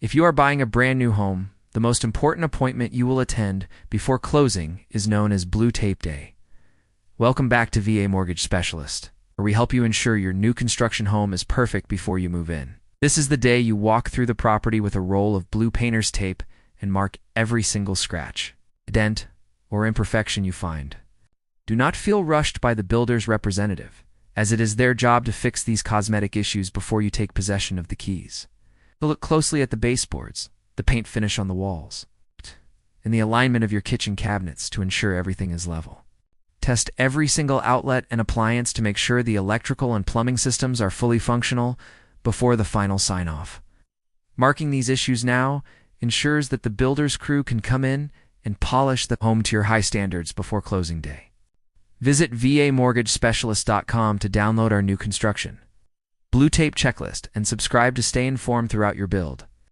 If you are buying a brand new home, the most important appointment you will attend before closing is known as Blue Tape Day. Welcome back to VA Mortgage Specialist, where we help you ensure your new construction home is perfect before you move in. This is the day you walk through the property with a roll of blue painter's tape and mark every single scratch, dent, or imperfection you find. Do not feel rushed by the builder's representative, as it is their job to fix these cosmetic issues before you take possession of the keys. Look closely at the baseboards, the paint finish on the walls, and the alignment of your kitchen cabinets to ensure everything is level. Test every single outlet and appliance to make sure the electrical and plumbing systems are fully functional before the final sign-off. Marking these issues now ensures that the builder's crew can come in and polish the home to your high standards before closing day. Visit VAMortgageSpecialist.com to download our new construction Blue Tape checklist and subscribe to stay informed throughout your build.